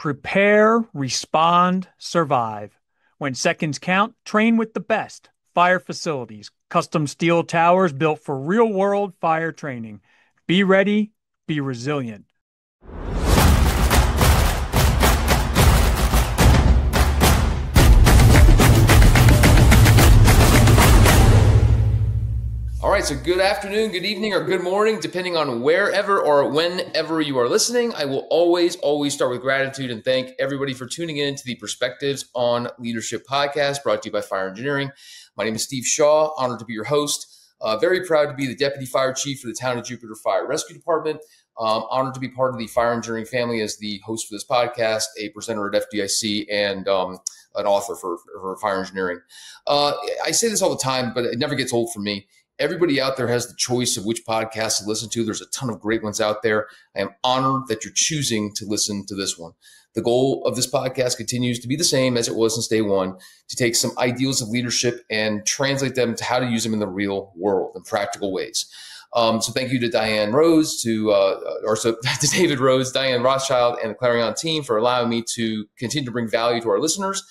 Prepare, respond, survive. When seconds count, train with the best. Fire facilities, custom steel towers built for real-world fire training. Be ready, be resilient. All right, so good afternoon, good evening, or good morning, depending on wherever or whenever you are listening. I will always start with gratitude and thank everybody for tuning in to the Perspectives on Leadership podcast brought to you by Fire Engineering. My name is Steve Shaw, honored to be your host. Very proud to be the Deputy Fire Chief for the Town of Jupiter Fire Rescue Department. Honored to be part of the Fire Engineering family as the host for this podcast, a presenter at FDIC, and an author for Fire Engineering. I say this all the time, but it never gets old for me. Everybody out there has the choice of which podcast to listen to. There's a ton of great ones out there. I am honored that you're choosing to listen to this one. The goal of this podcast continues to be the same as it was since day one, to take some ideals of leadership and translate them to how to use them in the real world in practical ways. So thank you to Diane Rose, to David Rose, Diane Rothschild, and the Clarion team for allowing me to continue to bring value to our listeners.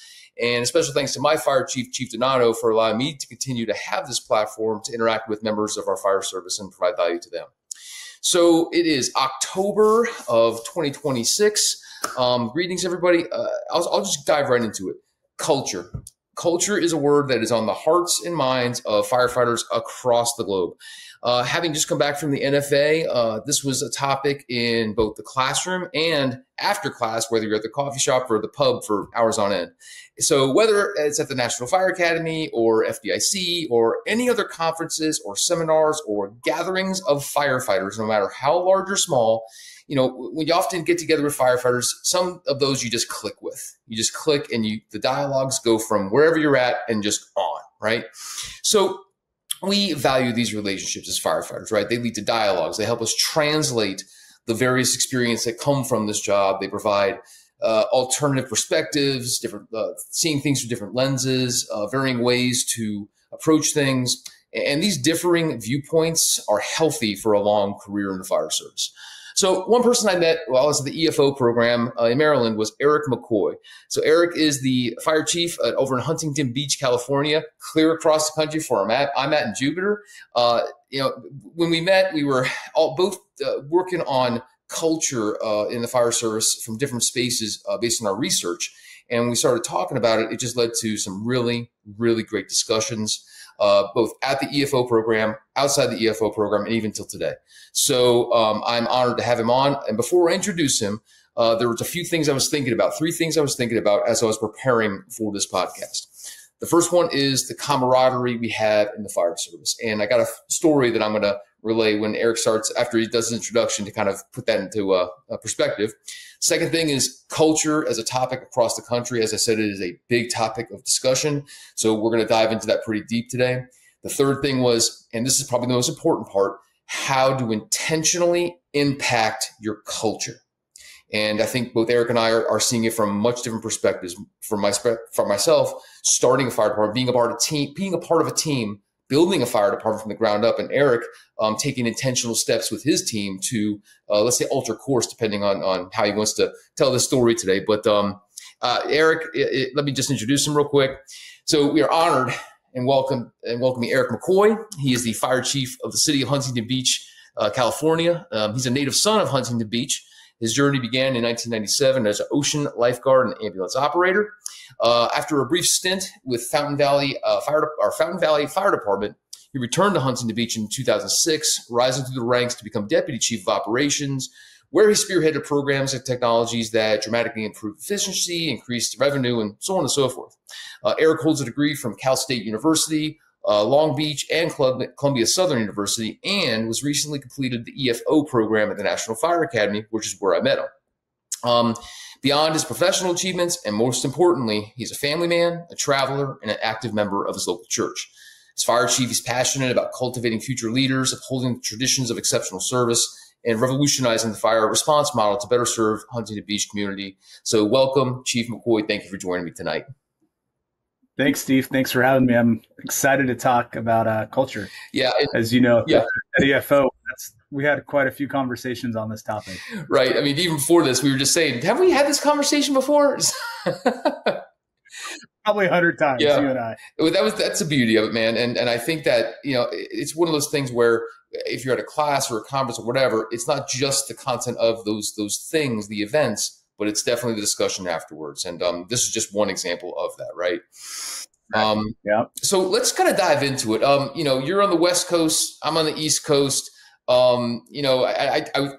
And a special thanks to my fire chief, Chief Donato, for allowing me to continue to have this platform to interact with members of our fire service and provide value to them. So it is October of 2026. Greetings, everybody. I'll just dive right into it. Culture. Culture is a word that is on the hearts and minds of firefighters across the globe. Having just come back from the NFA, this was a topic in both the classroom and after class, whether you're at the coffee shop or the pub for hours on end. So whether it's at the National Fire Academy or FDIC or any other conferences or seminars or gatherings of firefighters, no matter how large or small, you know, when you often get together with firefighters, some of those you just click with. You just click and the dialogues go from wherever you're at and just on, right? So we value these relationships as firefighters, right? They lead to dialogues. They help us translate the various experiences that come from this job. They provide alternative perspectives, different seeing things through different lenses, varying ways to approach things. And these differing viewpoints are healthy for a long career in the fire service. So one person I met while I was at the EFO program in Maryland was Eric McCoy. So Eric is the fire chief over in Huntington Beach, California, clear across the country for I'm at in Jupiter. When we met, we were both working on culture in the fire service from different spaces based on our research. And when we started talking about it, it just led to some really, really great discussions, both at the EFO program, outside the EFO program, and even till today. So I'm honored to have him on. And before I introduce him, there was a few things I was thinking about, three things I was thinking about as I was preparing for this podcast. The first one is the camaraderie we have in the fire service. And I got a story that I'm going to relay when Eric starts, after he does his introduction, to kind of put that into a perspective. Second thing is culture as a topic across the country. As I said, it is a big topic of discussion. So we're going to dive into that pretty deep today. The third thing was, and this is probably the most important part, how to intentionally impact your culture. And I think both Eric and I are seeing it from much different perspectives. For myself, starting a fire department, being a part of a team, building a fire department from the ground up, and Eric taking intentional steps with his team to, let's say, alter course, depending on how he wants to tell this story today. But Eric, let me just introduce him real quick. So we are honored and welcoming Eric McCoy. He is the fire chief of the city of Huntington Beach, California. He's a native son of Huntington Beach. His journey began in 1997 as an ocean lifeguard and ambulance operator. After a brief stint with Fountain Valley Fire Department, he returned to Huntington Beach in 2006, rising through the ranks to become Deputy Chief of Operations, where he spearheaded programs and technologies that dramatically improved efficiency, increased revenue, and so on and so forth. Eric holds a degree from Cal State University, Long Beach, and Columbia Southern University, and was recently completed the EFO program at the National Fire Academy, which is where I met him. Beyond his professional achievements, and most importantly, he's a family man, a traveler, and an active member of his local church. As fire chief, he's passionate about cultivating future leaders, upholding the traditions of exceptional service, and revolutionizing the fire response model to better serve Huntington Beach community. So welcome, Chief McCoy. Thank you for joining me tonight. Thanks, Steve. Thanks for having me. I'm excited to talk about culture. Yeah. As you know, yeah. at EFO, we had quite a few conversations on this topic. Right. I mean, even before this, we were just saying, have we had this conversation before? Probably 100 times, Yeah. you and I. That's the beauty of it, man. And I think that, it's one of those things where if you're at a class or a conference or whatever, it's not just the content of those things, the events, but it's definitely the discussion afterwards. And this is just one example of that, right? Yeah. So let's kind of dive into it. You're on the West Coast, I'm on the East Coast. I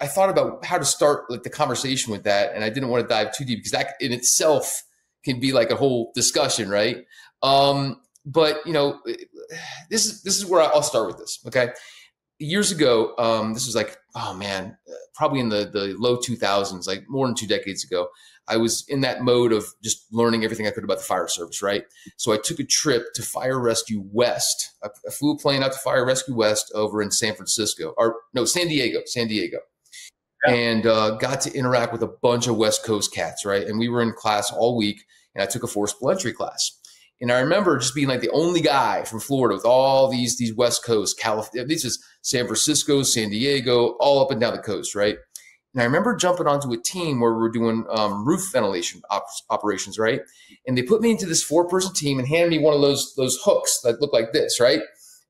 thought about how to start like the conversation with that, and I didn't want to dive too deep because that in itself can be like a whole discussion, right? But this is where I'll start with this. Okay, years ago, this was like, oh man, probably in the low 2000s, like more than 2 decades ago. I was in that mode of just learning everything I could about the fire service, right? So I took a trip to Fire Rescue West. I flew a plane out to Fire Rescue West over in San Diego, Yeah. and got to interact with a bunch of West Coast cats, right? And we were in class all week, and I took a forcible entry class. And I remember just being like the only guy from Florida with all these West Coast, California, this is San Francisco, San Diego, all up and down the coast, right? And I remember jumping onto a team where we were doing roof ventilation operations, right? And they put me into this 4-person team and handed me one of those hooks that look like this, right?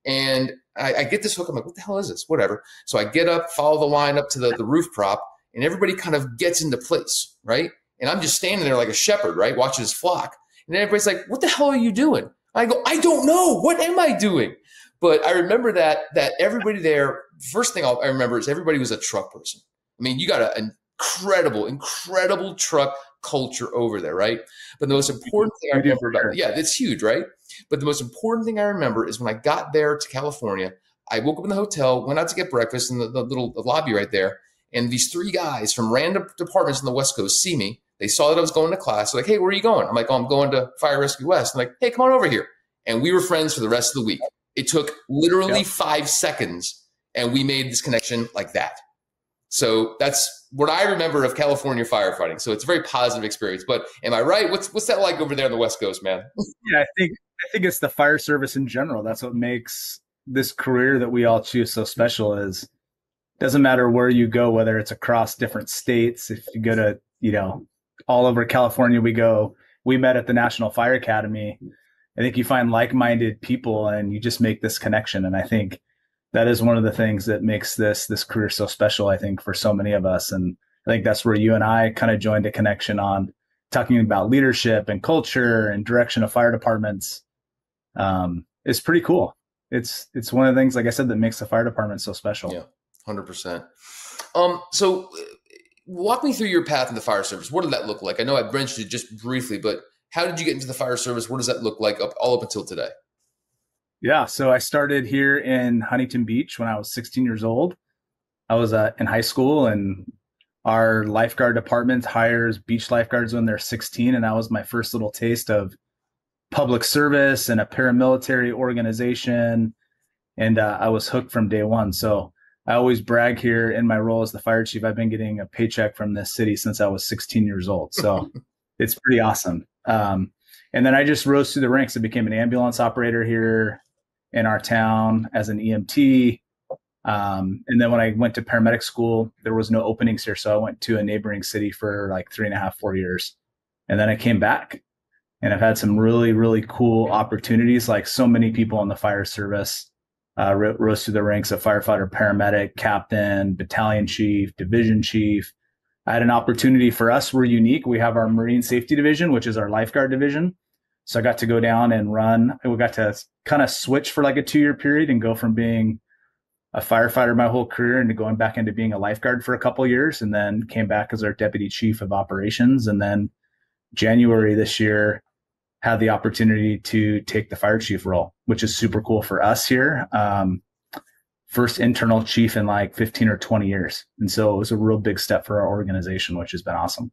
And I get this hook. I'm like, what the hell is this? Whatever. So I get up, follow the line up to the roof prop, and everybody kind of gets into place, right? And I'm just standing there like a shepherd, right? Watching his flock. And everybody's like, what the hell are you doing? I go, I don't know. What am I doing? But I remember that everybody there, first thing I remember is everybody was a truck person. I mean, you got an incredible truck culture over there, right? But the most important thing I remember about, yeah, it's huge, right? But the most important thing I remember is when I got there to California, I woke up in the hotel, went out to get breakfast in the little lobby right there. And these 3 guys from random departments in the West Coast see me. They saw that I was going to class. They're like, hey, where are you going? I'm like, oh, I'm going to Fire Rescue West. I'm like, hey, come on over here. And we were friends for the rest of the week. It took literally 5 seconds, and we made this connection like that. So that's what I remember of California firefighting. So it's a very positive experience. But am I right? What's that like over there on the West Coast, man? Yeah, I think it's the fire service in general. That's what makes this career that we all choose so special. Is doesn't matter where you go, whether it's across different states. If you go to all over California, we met at the National Fire Academy. I think you find like-minded people and you just make this connection. And I think that is one of the things that makes this career so special, I think, for so many of us. And I think that's where you and I kind of joined a connection on talking about leadership and culture and direction of fire departments. It's pretty cool. It's one of the things, like I said, that makes the fire department so special. Yeah, 100%. So walk me through your path in the fire service. What did that look like? I know I mentioned it just briefly, but how did you get into the fire service? What does that look like all up until today? Yeah, so I started here in Huntington Beach when I was 16 years old. I was in high school, and our lifeguard department hires beach lifeguards when they're 16, and that was my first little taste of public service and a paramilitary organization, and I was hooked from day one. So I always brag here in my role as the fire chief, I've been getting a paycheck from this city since I was 16 years old. So it's pretty awesome. And then I just rose through the ranks. I became an ambulance operator here in our town as an EMT. And then when I went to paramedic school, there was no openings here. So I went to a neighboring city for like 3.5, 4 years. And then I came back, and I've had some really, really cool opportunities. Like so many people in the fire service rose through the ranks of firefighter, paramedic, captain, battalion chief, division chief. I had an opportunity. For us, we're unique. We have our marine safety division, which is our lifeguard division. So I got to go down and run. We got to kind of switch for like a 2-year period and go from being a firefighter my whole career into going back into being a lifeguard for a couple of years, and then came back as our deputy chief of operations. And then January this year, had the opportunity to take the fire chief role, which is super cool for us here. First internal chief in like 15 or 20 years. And so it was a real big step for our organization, which has been awesome.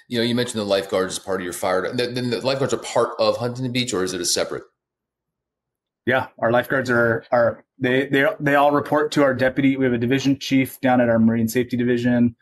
You mentioned the lifeguards as part of your fire. Then the lifeguards are part of Huntington Beach, or is it a separate? Yeah, our lifeguards they all report to our deputy. We have a division chief down at our marine safety division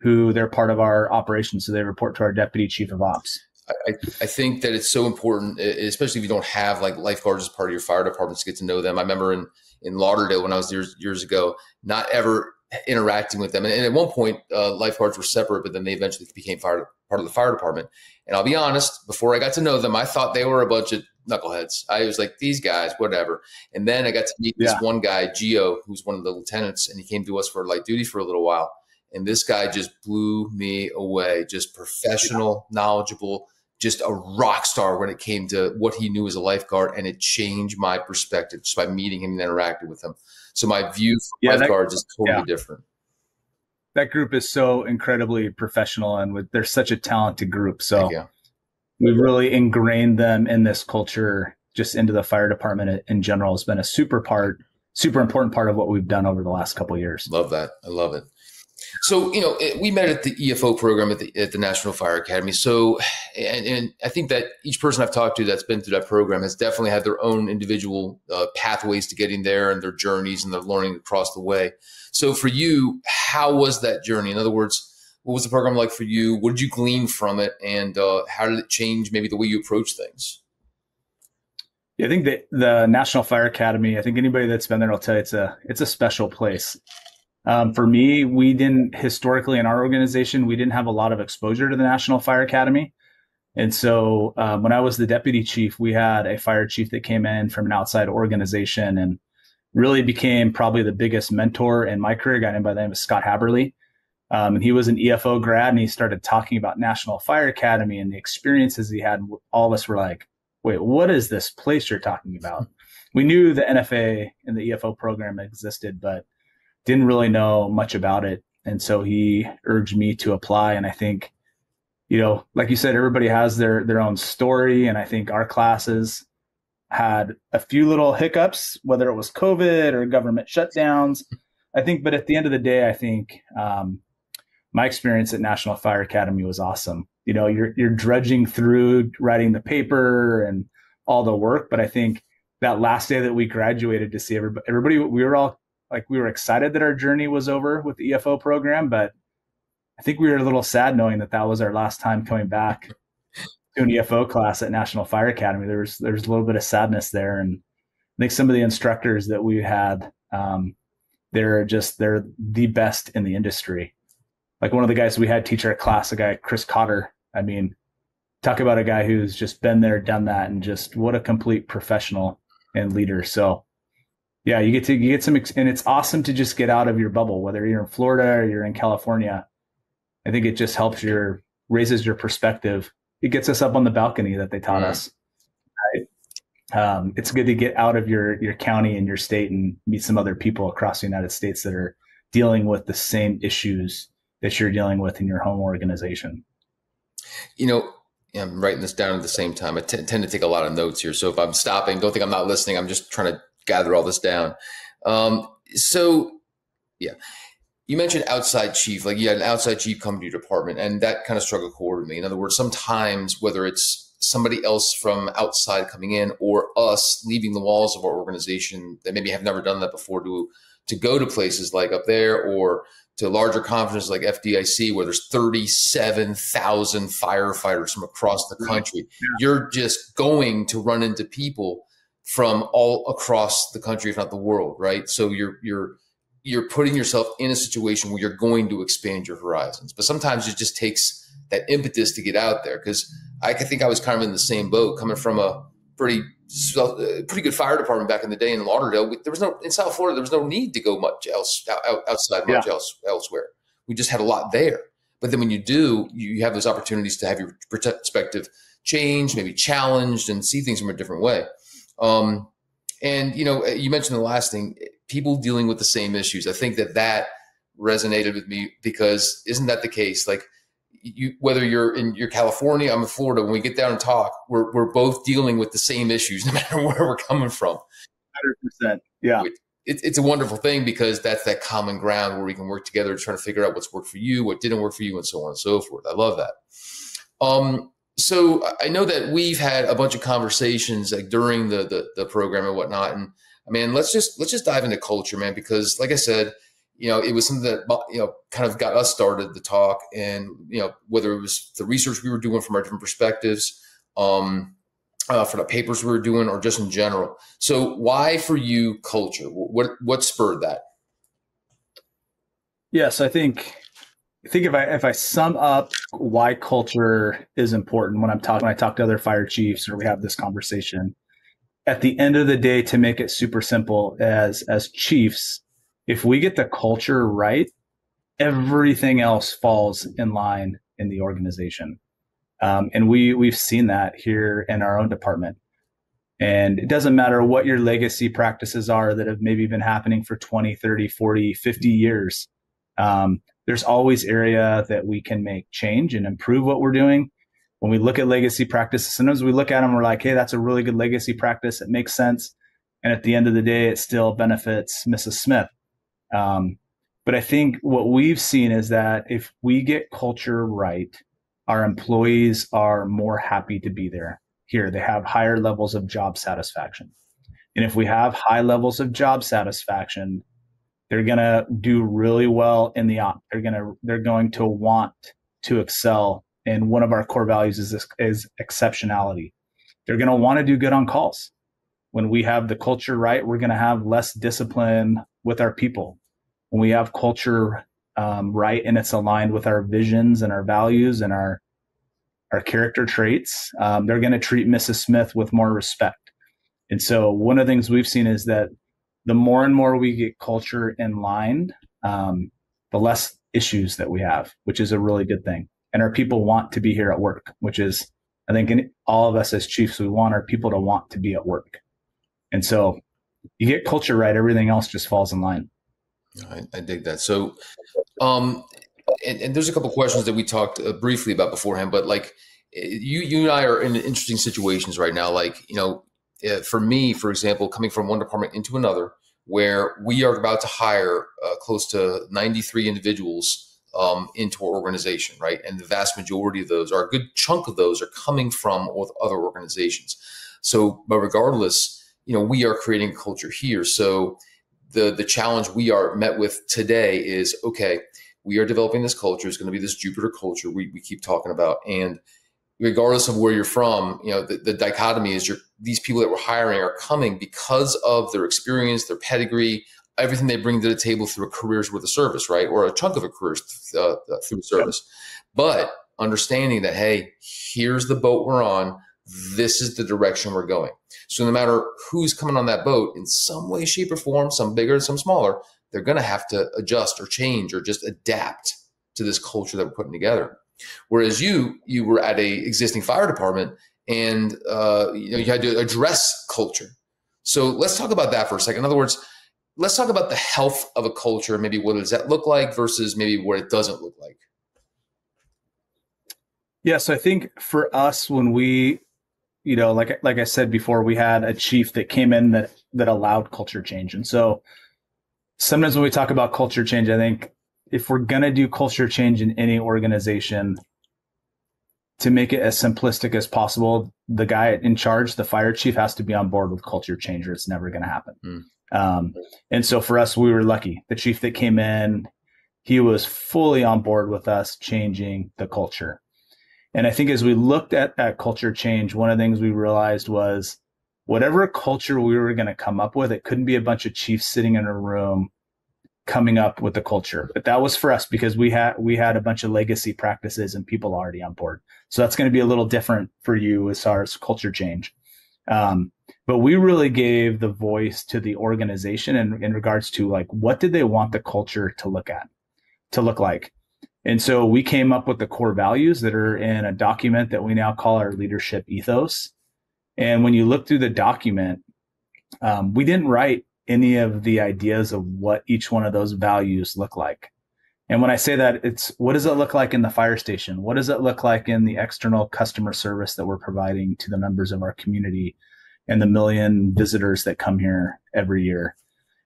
who they're part of our operations. So they report to our deputy chief of ops. I think that it's so important, especially if you don't have like lifeguards as part of your fire department, to get to know them. I remember in Lauderdale when I was years ago, not ever interacting with them. And at one point, lifeguards were separate, but then they eventually became part of the fire department. And I'll be honest, before I got to know them, I thought they were a bunch of knuckleheads. I was like, these guys, whatever. And then I got to meet this one guy, Gio, who's one of the lieutenants, and he came to us for light duty for a little while. And this guy just blew me away, just professional, knowledgeable, just a rock star when it came to what he knew as a lifeguard. And it changed my perspective just by meeting him and interacting with him. So my view for lifeguards is totally different. That group is so incredibly professional, and they're such a talented group. So we've really ingrained them in this culture, just into the fire department in general. Has been a super important part of what we've done over the last couple of years. Love that. I love it. So, we met at the EFO program at the National Fire Academy. So, and I think that each person I've talked to that's been through that program has definitely had their own individual pathways to getting there, and their journeys and their learning across the way. So for you, how was that journey? In other words, what was the program like for you? What did you glean from it? And how did it change maybe the way you approach things? Yeah, I think that the National Fire Academy, I think anybody that's been there will tell you it's a special place. For me, we didn't historically in our organization, we didn't have a lot of exposure to the National Fire Academy. And so when I was the deputy chief, we had a fire chief that came in from an outside organization and really became probably the biggest mentor in my career, a guy named by the name of Scott Haberly. And he was an EFO grad, and he started talking about National Fire Academy and the experiences he had. All of us were like, wait, what is this place you're talking about? We knew the NFA and the EFO program existed, but didn't really know much about it. And so he urged me to apply. And I think, like you said, everybody has their own story. And I think our classes had a few little hiccups, whether it was COVID or government shutdowns. I think, but at the end of the day, I think my experience at National Fire Academy was awesome. You're drudging through writing the paper and all the work. But I think that last day that we graduated, to see everybody, we were excited that our journey was over with the EFO program, but I think we were a little sad knowing that was our last time coming back to an EFO class at National Fire Academy. There's a little bit of sadness there. And I think some of the instructors that we had, they're the best in the industry. Like one of the guys we had teach our class, a guy, Chris Cotter. I mean, talk about a guy who's just been there, done that, and just what a complete professional and leader. So yeah, you get some, and it's awesome to just get out of your bubble, whether you're in Florida or you're in California. I think it just helps raises your perspective. It gets us up on the balcony that they taught us. Right? It's good to get out of your county and your state and meet some other people across the United States that are dealing with the same issues that you're dealing with in your home organization. I'm writing this down at the same time. I tend to take a lot of notes here. So if I'm stopping, don't think I'm not listening. I'm just trying to gather all this down. You mentioned outside chief, like you had an outside chief come to your department, and that kind of struck a chord with me. In other words, sometimes whether it's somebody else from outside coming in or us leaving the walls of our organization that maybe have never done that before to go to places like up there or to larger conferences like FDIC, where there's 37,000 firefighters from across the country. Yeah. You're just going to run into people from all across the country, if not the world, right? So you're putting yourself in a situation where you're going to expand your horizons. But sometimes it just takes that impetus to get out there. Because I think I was kind of in the same boat, coming from a pretty good fire department back in the day in Lauderdale. In South Florida, there was no need to go much else outside elsewhere. We just had a lot there. But then when you do, you have those opportunities to have your perspective changed, maybe challenged, and see things from a different way. And you mentioned the last thing, people dealing with the same issues. I think that resonated with me, because isn't that the case? Like whether you're California, I'm in Florida, when we get down and talk, we're both dealing with the same issues, no matter where we're coming from. 100%. Yeah. It's a wonderful thing, because that's that common ground where we can work together to try to figure out what's worked for you, what didn't work for you, and so on and so forth. I love that. So I know that we've had a bunch of conversations like during the program and whatnot. And I mean, let's just dive into culture, man, because like I said, it was something that, kind of got us started to talk, and, whether it was the research we were doing from our different perspectives, for the papers we were doing or just in general. So why for you culture? What spurred that? Yes, I think if I sum up why culture is important when I talk to other fire chiefs or we have this conversation, at the end of the day, to make it super simple, as chiefs, if we get the culture right, everything else falls in line in the organization. And we've seen that here in our own department. And it doesn't matter what your legacy practices are that have maybe been happening for 20, 30, 40, 50 years. There's always area that we can make change and improve what we're doing. When we look at legacy practices, sometimes we look at them, we're like, hey, that's a really good legacy practice. It makes sense. And at the end of the day, it still benefits Mrs. Smith. But I think what we've seen is that if we get culture right, our employees are more happy to be there. Here, they have higher levels of job satisfaction. And if we have high levels of job satisfaction, they're going to do really well in the op. They're going to want to excel. And one of our core values is exceptionality. They're going to want to do good on calls. When we have the culture right, we're going to have less discipline with our people. When we have culture right and it's aligned with our visions and our values and our character traits, they're going to treat Mrs. Smith with more respect. And so one of the things we've seen is that the more and more we get culture in line, the less issues that we have, which is a really good thing. And our people want to be here at work, which is, I think, in all of us as chiefs, we want our people to want to be at work. And so you get culture right, everything else just falls in line. I dig that. So, and there's a couple of questions that we talked briefly about beforehand, but like you and I are in interesting situations right now. Like, for me, for example, coming from one department into another, where we are about to hire close to 93 individuals into our organization, right? And the vast majority of those, or a good chunk of those, are coming from other organizations. So, but regardless, we are creating a culture here. So the challenge we are met with today is, okay, we are developing this culture. It's going to be this Jupiter culture we keep talking about. And regardless of where you're from, the dichotomy is these people that we're hiring are coming because of their experience, their pedigree, everything they bring to the table through a career's worth of service, right? Or a chunk of a career through service. But understanding that, hey, here's the boat we're on. This is the direction we're going. So no matter who's coming on that boat, in some way, shape, or form, some bigger, some smaller, they're going to have to adjust or change or just adapt to this culture that we're putting together. Whereas you were at a existing fire department and you had to address culture. So let's talk about that for a second. In other words, let's talk about the health of a culture. Maybe what does that look like versus maybe what it doesn't look like. Yeah, so I think for us, when we, like I said before, we had a chief that came in that allowed culture change. And so sometimes when we talk about culture change, I think if we're going to do culture change in any organization, to make it as simplistic as possible, the guy in charge, the fire chief, has to be on board with culture change or it's never going to happen. And so for us, we were lucky. The chief that came in, he was fully on board with us changing the culture. And I think as we looked at culture change, one of the things we realized was whatever culture we were going to come up with, it couldn't be a bunch of chiefs sitting in a room coming up with the culture. But that was for us because we had a bunch of legacy practices and people already on board. So that's going to be a little different for you as far as culture change. But we really gave the voice to the organization in regards to like, what did they want the culture to look like? And so we came up with the core values that are in a document that we now call our leadership ethos. And when you look through the document, we didn't write any of the ideas of what each one of those values look like. And when I say that, it's what does it look like in the fire station? What does it look like in the external customer service that we're providing to the members of our community and the million visitors that come here every year?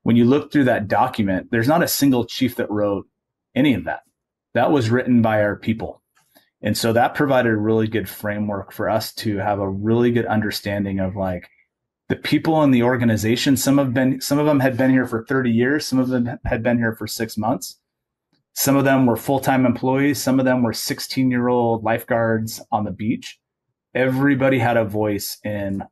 When you look through that document, there's not a single chief that wrote any of that. That was written by our people. And so that provided a really good framework for us to have a really good understanding of like the people in the organization. Some of them had been here for 30 years. Some of them had been here for 6 months. Some of them were full-time employees. Some of them were 16-year-old lifeguards on the beach. everybody had a voice in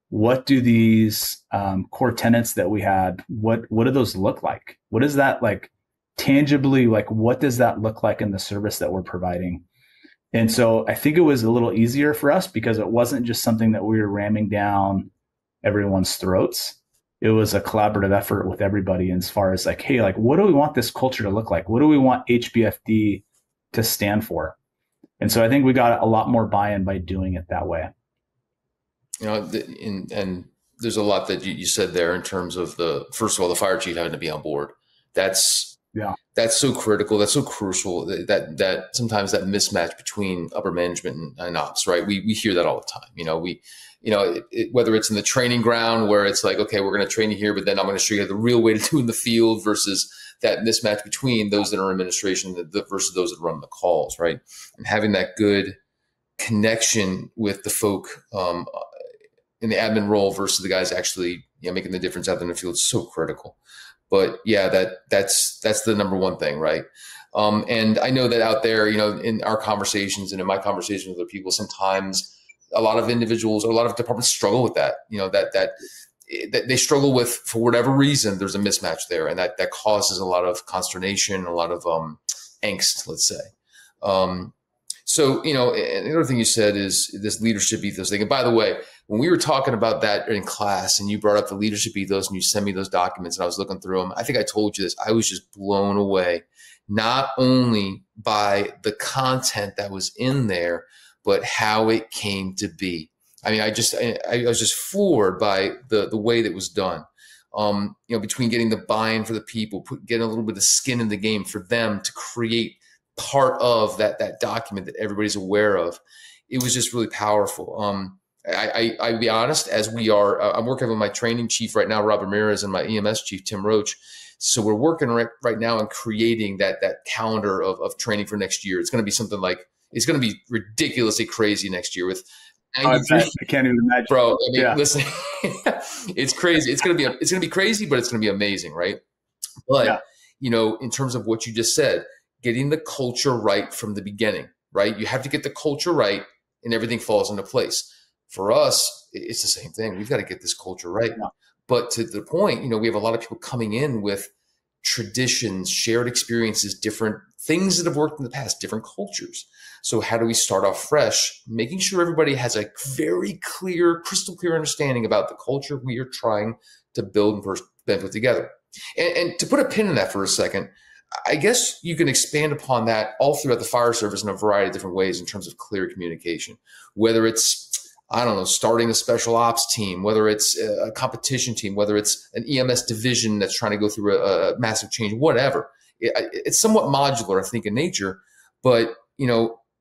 what do these core tenets that we had, what do those look like? What is that like tangibly, like what does that look like in the service that we're providing? And so I think it was a little easier for us because it wasn't just something that we were ramming down everyone's throats. It was a collaborative effort with everybody as far as like, hey, like, what do we want this culture to look like? What do we want HBFD to stand for? And so I think we got a lot more buy-in by doing it that way. You know, and there's a lot that you said there in terms of first of all, the fire chief having to be on board. That's so critical. That's so crucial that sometimes that mismatch between upper management and ops, right? We hear that all the time. Whether it's in the training ground where it's like, okay, we're going to train you here, but then I'm going to show you the real way to do in the field versus that mismatch between those that are in administration versus those that run the calls, right? And having that good connection with the folk in the admin role versus the guys actually making the difference out there in the field is so critical. But yeah, that's the number one thing, right? And I know that out there, in our conversations and in my conversations with other people, sometimes a lot of individuals or a lot of departments struggle with that. That they struggle with, for whatever reason, there's a mismatch there, and that causes a lot of consternation, a lot of angst, let's say. So, and the other thing you said is this leadership ethos thing. And by the way, when we were talking about that in class and you brought up the leadership ethos and you sent me those documents and I was looking through them, I think I told you this, I was just blown away, not only by the content that was in there, but how it came to be. I mean, I was just floored by the way that was done. Between getting the buy-in for the people, getting a little bit of skin in the game for them to create part of that document that everybody's aware of. It was just really powerful. I'll be honest, as we are, I'm working with my training chief right now, Rob Ramirez, and my EMS chief, Tim Roach. So we're working right now on creating that calendar of training for next year. It's going to be something like, it's going to be ridiculously crazy next year with. I can't even imagine, bro. I mean, listen, it's crazy. It's going to be crazy, but it's going to be amazing, right? But in terms of what you just said, getting the culture right from the beginning, right? You have to get the culture right, and everything falls into place. For us, it's the same thing. We've got to get this culture right. Yeah. But to the point, we have a lot of people coming in with traditions, shared experiences, different things that have worked in the past, different cultures. So how do we start off fresh, making sure everybody has a very clear, crystal clear understanding about the culture we are trying to build and put together? And to put a pin in that for a second, I guess you can expand upon that all throughout the fire service in a variety of different ways in terms of clear communication, whether it's, I don't know, starting a special ops team, whether it's a competition team, whether it's an EMS division that's trying to go through a massive change, whatever. It's somewhat modular, I think, in nature, but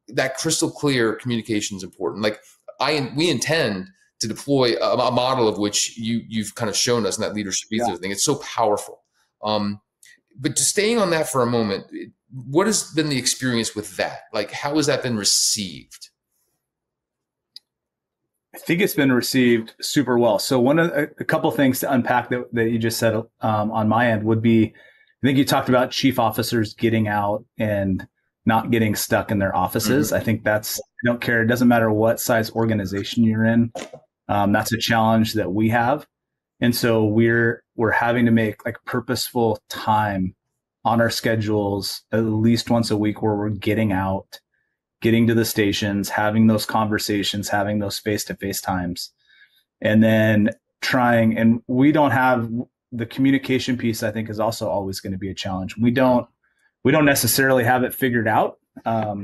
that crystal clear communication is important. Like we intend to deploy a model of which you've kind of shown us in that leadership ethos thing. It's so powerful. But just staying on that for a moment, what has been the experience with that? Like, how has that been received? I think it's been received super well. So a couple of things to unpack that you just said on my end would be, I think you talked about chief officers getting out and not getting stuck in their offices. Mm-hmm. I think I don't care. It doesn't matter what size organization you're in. That's a challenge that we have. And so we're having to make like purposeful time on our schedules at least once a week where we're getting out, getting to the stations, having those conversations, having those face-to-face times, and then trying. And we don't have the communication piece, I think, is also always going to be a challenge. We don't necessarily have it figured out. I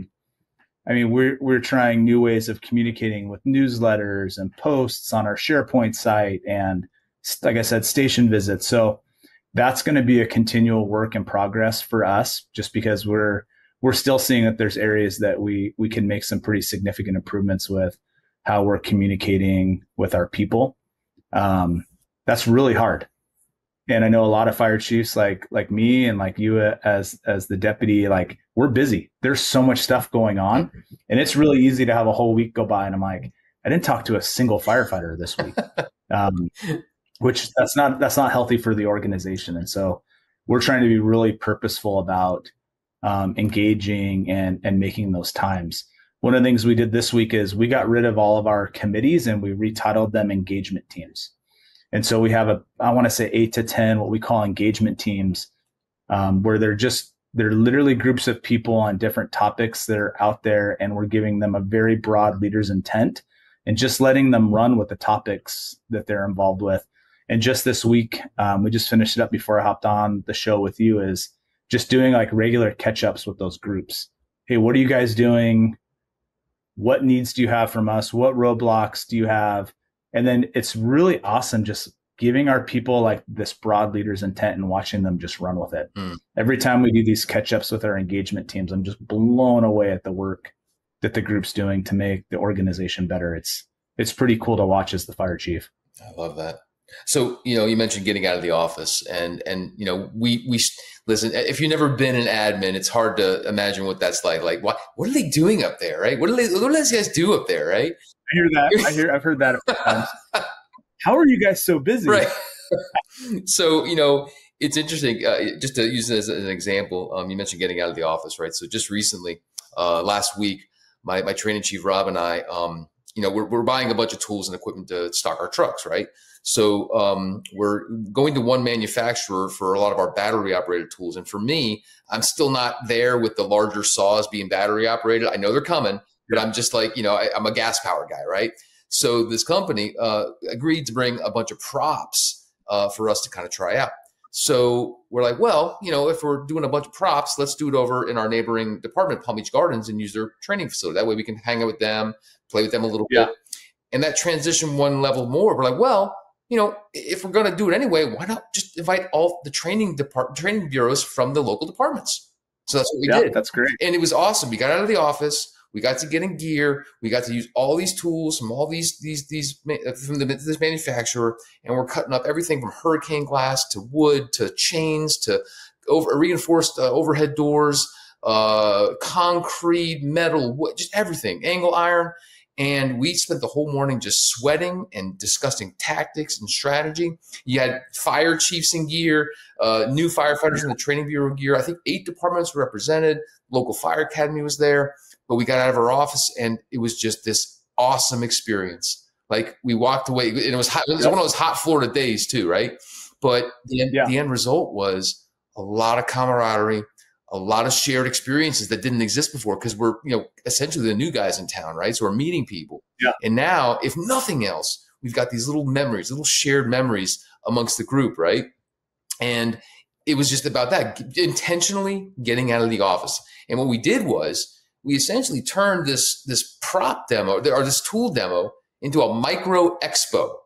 mean, we're trying new ways of communicating with newsletters and posts on our SharePoint site and, like I said, station visits. So that's going to be a continual work in progress for us, just because we're still seeing that there's areas that we can make some pretty significant improvements with how we're communicating with our people. That's really hard. And I know a lot of fire chiefs like me and like you as the deputy, like we're busy. There's so much stuff going on, and it's really easy to have a whole week go by and I'm like, I didn't talk to a single firefighter this week, which that's not healthy for the organization. And so we're trying to be really purposeful about engaging and making those times. one of the things we did this week is we got rid of all of our committees and we retitled them engagement teams. And so we have I want to say 8 to 10, what we call engagement teams, where they're literally groups of people on different topics that are out there, and we're giving them a very broad leader's intent and just letting them run with the topics that they're involved with. And just this week, we just finished it up before I hopped on the show with you, is just doing like regular catch-ups with those groups. Hey, what are you guys doing? What needs do you have from us? What roadblocks do you have? And then it's really awesome just giving our people like this broad leader's intent and watching them just run with it. Every time we do these catch-ups with our engagement teams, I'm just blown away at the work that the group's doing to make the organization better. It's pretty cool to watch as the fire chief. I love that. So, you mentioned getting out of the office, and we listen, if you've never been an admin, it's hard to imagine what that's like. Like, what are they doing up there, right? What do these guys do up there, right? I hear that. I've heard that a few times. How are you guys so busy? Right. So, it's interesting, just to use it as an example. You mentioned getting out of the office, right? So just recently, last week, my training chief, Rob, and I, we're buying a bunch of tools and equipment to stock our trucks, right? So we're going to one manufacturer for a lot of our battery operated tools. And for me, I'm still not there with the larger saws being battery operated. I know they're coming, but I'm just like, I'm a gas power guy, right? So this company agreed to bring a bunch of props for us to kind of try out. So we're like, well, if we're doing a bunch of props, let's do it over in our neighboring department, Palm Beach Gardens, and use their training facility. That way we can hang out with them, play with them a little bit. And that transition one level more. We're like, well, if we're going to do it anyway, why not just invite all the training bureaus from the local departments? So that's what we did. That's great. And it was awesome. We got out of the office. We got to get in gear. We got to use all these tools from all these from this manufacturer, and we're cutting up everything from hurricane glass to wood to chains to reinforced overhead doors, concrete, metal, wood, just everything, angle iron. And we spent the whole morning just sweating and discussing tactics and strategy. You had fire chiefs in gear, new firefighters in the training bureau gear. I think 8 departments were represented. Local fire academy was there. But we got out of our office, and it was just this awesome experience. Like, we walked away, and it was hot. It was one of those hot Florida days too, right? But the end result was a lot of camaraderie, a lot of shared experiences that didn't exist before, because we're, essentially the new guys in town, right? So we're meeting people. Yeah. And now, if nothing else, we've got these little memories, little shared memories amongst the group, right? And it was just about that, intentionally getting out of the office. And what we did was, we essentially turned this prop demo or this tool demo into a micro expo.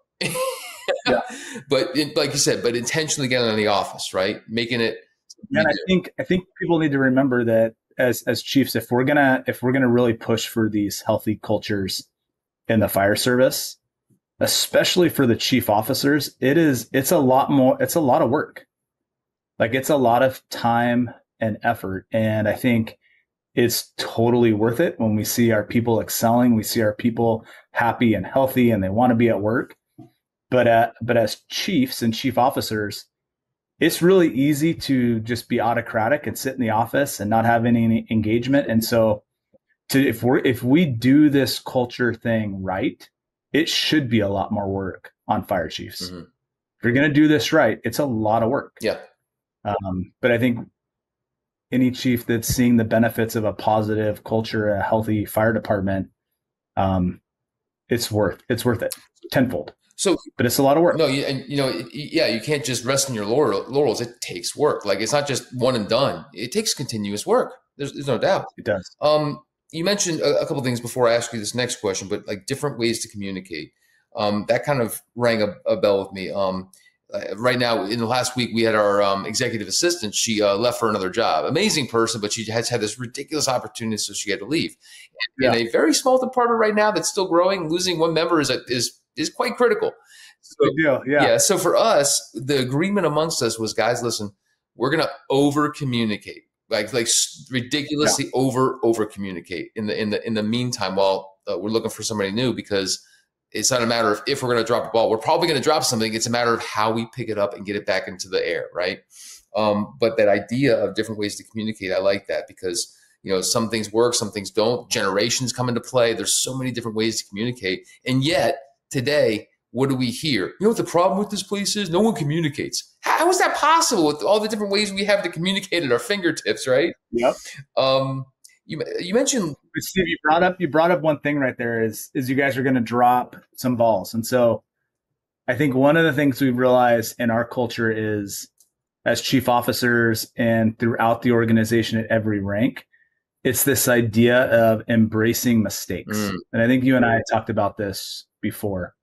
But like you said, but intentionally getting out of the office, right? Making it. And I think people need to remember that as chiefs, if we're gonna really push for these healthy cultures in the fire service, especially for the chief officers, it's a lot of work. Like, it's a lot of time and effort. And I think it's totally worth it when we see our people excelling, we see our people happy and healthy, and they want to be at work. But as chiefs and chief officers, it's really easy to just be autocratic and sit in the office and not have any engagement. And so if we do this culture thing right, it should be a lot more work on fire chiefs. Mm-hmm. If you're going to do this right, it's a lot of work. Yeah. But I think any chief that's seeing the benefits of a positive culture, a healthy fire department, it's worth it tenfold. So, but it's a lot of work. No, you can't just rest in your laurels. It takes work. Like, it's not just one and done. It takes continuous work. There's no doubt. It does. You mentioned a couple of things before I ask you this next question, but like different ways to communicate. That kind of rang a bell with me. Right now, in the last week, we had our executive assistant. She left for another job. Amazing person, but she has had this ridiculous opportunity, so she had to leave. In a very small department right now that's still growing, losing one member is quite critical. So, big deal. Yeah. So for us, the agreement amongst us was, guys, listen, we're going to over communicate, like ridiculously over communicate in the meantime while we're looking for somebody new, because it's not a matter of if we're going to drop a ball. We're probably going to drop something. It's a matter of how we pick it up and get it back into the air, right? But that idea of different ways to communicate, I like that, because some things work, some things don't. Generations come into play. There's so many different ways to communicate. And yet today, what do we hear? You know what the problem with this place is? No one communicates. How is that possible with all the different ways we have to communicate at our fingertips, right? Yep. You mentioned, Steve, you brought up one thing right there is you guys are going to drop some balls. And so I think one of the things we've realized in our culture is, as chief officers and throughout the organization at every rank, it's this idea of embracing mistakes. And I think you and I had talked about this before,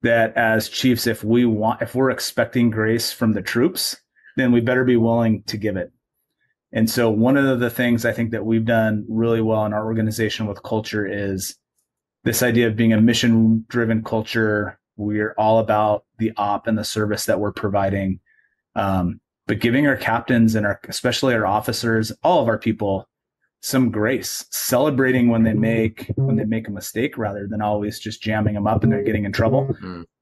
that as chiefs, if we're expecting grace from the troops, then we better be willing to give it. And so one of the things I think that we've done really well in our organization with culture is this idea of being a mission-driven culture. We're all about the op and the service that we're providing, but giving our captains and especially our officers, all of our people, some grace, celebrating when they make a mistake rather than always just jamming them up and they're getting in trouble.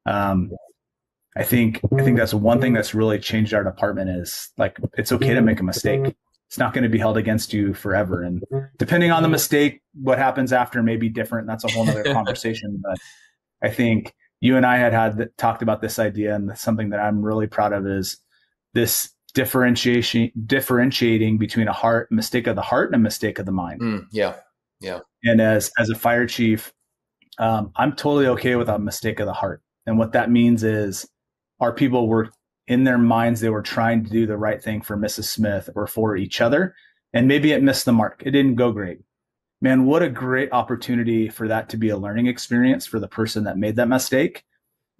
I think that's one thing that's really changed our department is like, it's okay to make a mistake. It's not going to be held against you forever. And depending on the mistake, what happens after may be different. That's a whole nother conversation. But I think you and I had talked about this idea, and something that I'm really proud of is this differentiating between a mistake of the heart and a mistake of the mind. Yeah. And as a fire chief, I'm totally okay with a mistake of the heart. And what that means is our people were in their minds, they were trying to do the right thing for Mrs. Smith or for each other. And maybe it missed the mark. It didn't go great. Man, what a great opportunity for that to be a learning experience for the person that made that mistake.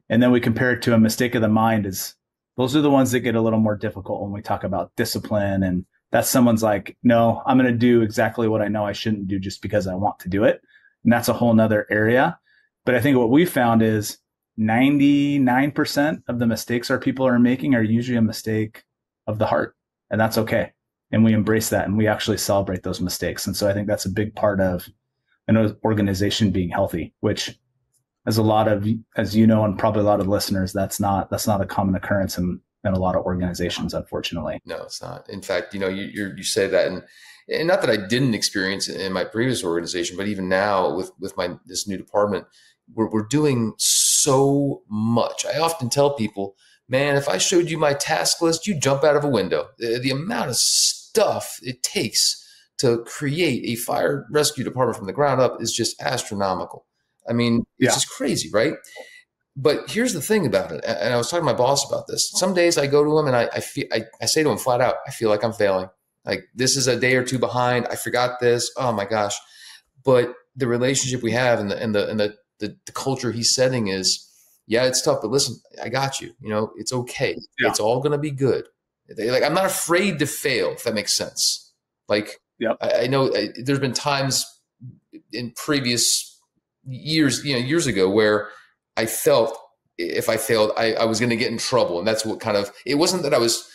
And then we compare it to a mistake of the mind. Those are the ones that get a little more difficult when we talk about discipline. And that's someone's like, no, I'm going to do exactly what I know I shouldn't do just because I want to do it. And that's a whole nother area. But I think what we found is 99% of the mistakes our people are making are usually a mistake of the heart. And that's okay. And we embrace that and we actually celebrate those mistakes. And so I think that's a big part of an organization being healthy, which as you know, and probably a lot of listeners, that's not a common occurrence in a lot of organizations, unfortunately. No, it's not. In fact, you say that, and not that I didn't experience it in my previous organization, but even now with this new department, we're doing so much. I often tell people, man, if I showed you my task list, you'd jump out of a window. The amount of stuff it takes to create a fire rescue department from the ground up is just astronomical. I mean, it's just crazy, right? But here's the thing about it. And I was talking to my boss about this. Some days I go to him and I say to him flat out, I feel like I'm failing. Like, this is a day or two behind. I forgot this. Oh my gosh. But the relationship we have and the culture he's setting is, yeah, it's tough, but listen, I got you. It's okay. Yeah. It's all going to be good. Like, I'm not afraid to fail, if that makes sense. Like, I know there's been times in previous years ago where I felt if I failed, I was going to get in trouble. And that's what it wasn't that I was